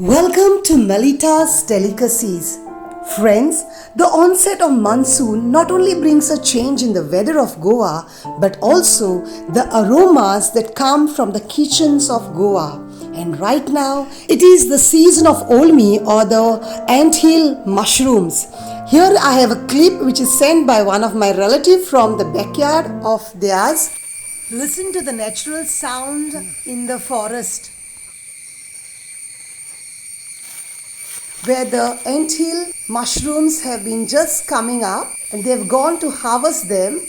Welcome to Melita's Delicacies. Friends, the onset of monsoon not only brings a change in the weather of Goa, but also the aromas that come from the kitchens of Goa. And right now, it is the season of Olmi or the anthill mushrooms. Here I have a clip which is sent by one of my relatives from the backyard of theirs. Listen to the natural sound in the forest, where the anthill mushrooms have been just coming up and they have gone to harvest them.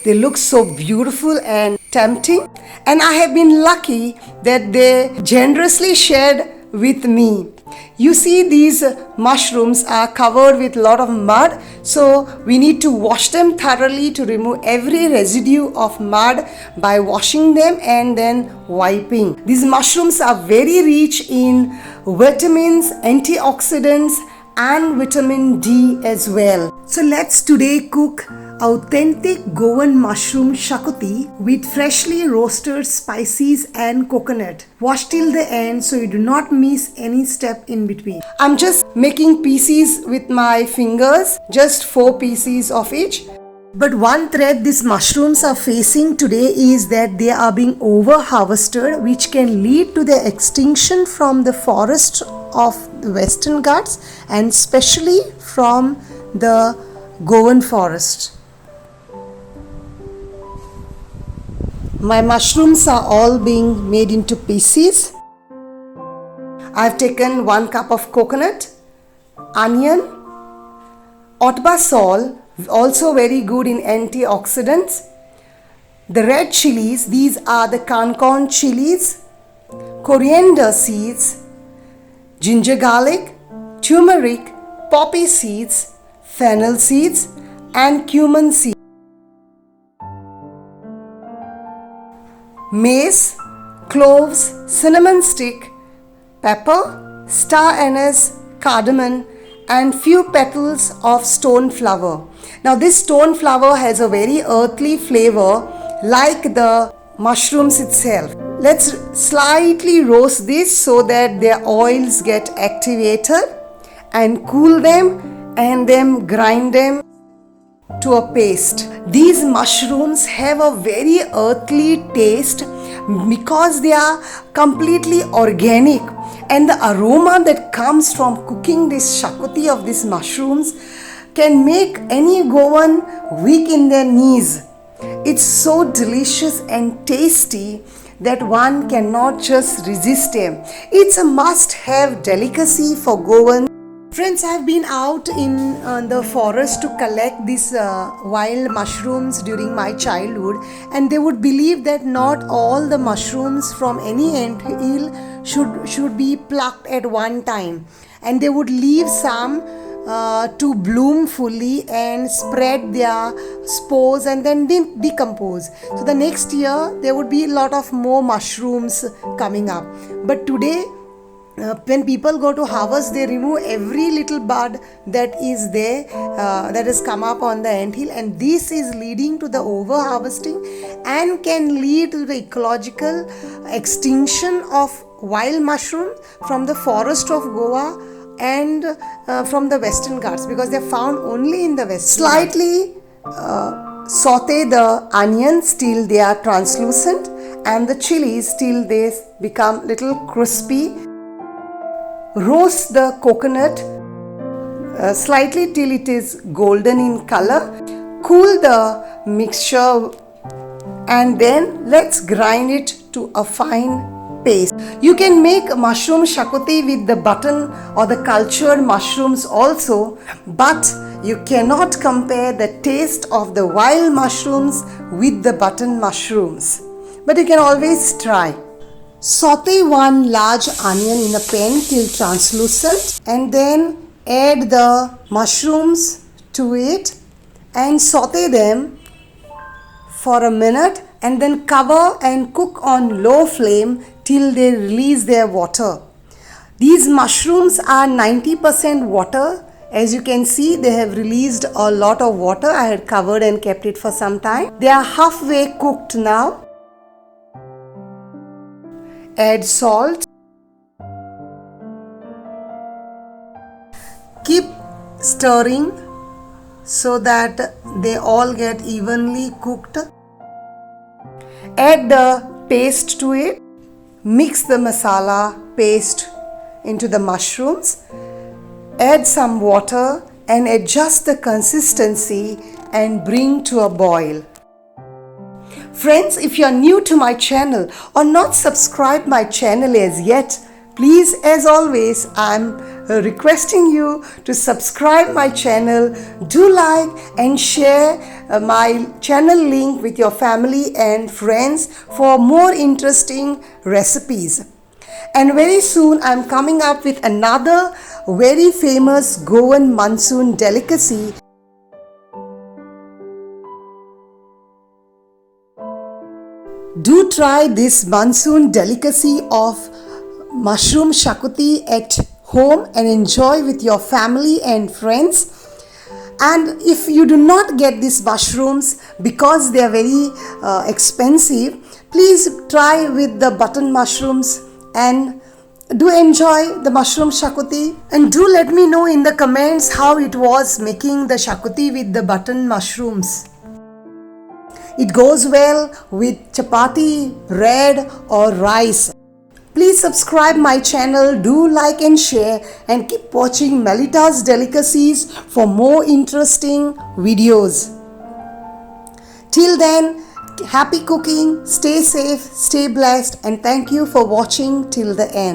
They look so beautiful and tempting, and I have been lucky that they generously shared with me. You see, these mushrooms are covered with a lot of mud, so we need to wash them thoroughly to remove every residue of mud by washing them and then wiping. These mushrooms are very rich in vitamins, antioxidants, and vitamin D as well. So let's today cook authentic Goan mushroom shakuti with freshly roasted spices and coconut. Watch till the end so you do not miss any step in between. I'm just making pieces with my fingers, just 4 pieces of each. But one threat these mushrooms are facing today is that they are being over harvested, which can lead to the extinction from the forest of the Western Ghats and especially from the Goan forest. My mushrooms are all being made into pieces. I've taken 1 cup of coconut, onion, otbasol, also very good in antioxidants. The red chilies, these are the cancorn chilies, coriander seeds, ginger garlic, turmeric, poppy seeds, fennel seeds, and cumin seeds. Mace, cloves, cinnamon stick, pepper, star anise, cardamom, and few petals of stone flower. Now this stone flower has a very earthly flavor like the mushrooms itself. Let's slightly roast this so that their oils get activated and cool them and then grind them to a paste. These mushrooms have a very earthly taste because they are completely organic, and the aroma that comes from cooking this shakuti of these mushrooms can make any Goan weak in their knees. It's so delicious and tasty that one cannot just resist them. It's a must-have delicacy for Goan. Friends, I've been out in the forest to collect these wild mushrooms during my childhood, and they would believe that not all the mushrooms from any anthill should be plucked at one time, and they would leave some to bloom fully and spread their spores and then decompose. So the next year there would be a lot of more mushrooms coming up. But today, when people go to harvest, they remove every little bud that is there, that has come up on the anthill, and this is leading to the over harvesting and can lead to the ecological extinction of wild mushroom from the forest of Goa and from the Western Ghats, because they are found only in the West. Slightly saute the onions till they are translucent and the chilies till they become little crispy. Roast the coconut slightly till it is golden in color. Cool the mixture and then let's grind it to a fine paste. You can make mushroom shakuti with the button or the cultured mushrooms also, but you cannot compare the taste of the wild mushrooms with the button mushrooms. But you can always try. Saute 1 large onion in a pan till translucent and then add the mushrooms to it and saute them for a minute and then cover and cook on low flame till they release their water. These mushrooms are 90% water. As you can see, they have released a lot of water. I had covered and kept it for some time. They are halfway cooked now. Add salt. Keep stirring so that they all get evenly cooked. Add the paste to it. Mix the masala paste into the mushrooms. Add some water and adjust the consistency and bring to a boil. Friends, if you are new to my channel or not subscribed my channel as yet, please, as always, I'm requesting you to subscribe my channel. Do like and share my channel link with your family and friends for more interesting recipes. And very soon I'm coming up with another very famous Goan monsoon delicacy. Do try this monsoon delicacy of mushroom shakuti at home and enjoy with your family and friends. And if you do not get these mushrooms because they are very expensive, please try with the button mushrooms and do enjoy the mushroom shakuti. And do let me know in the comments how it was making the shakuti with the button mushrooms. It goes well with chapati, bread or rice. Please subscribe my channel, do like and share, and keep watching Melita's Delicacies for more interesting videos. Till then, happy cooking, stay safe, stay blessed, and thank you for watching till the end.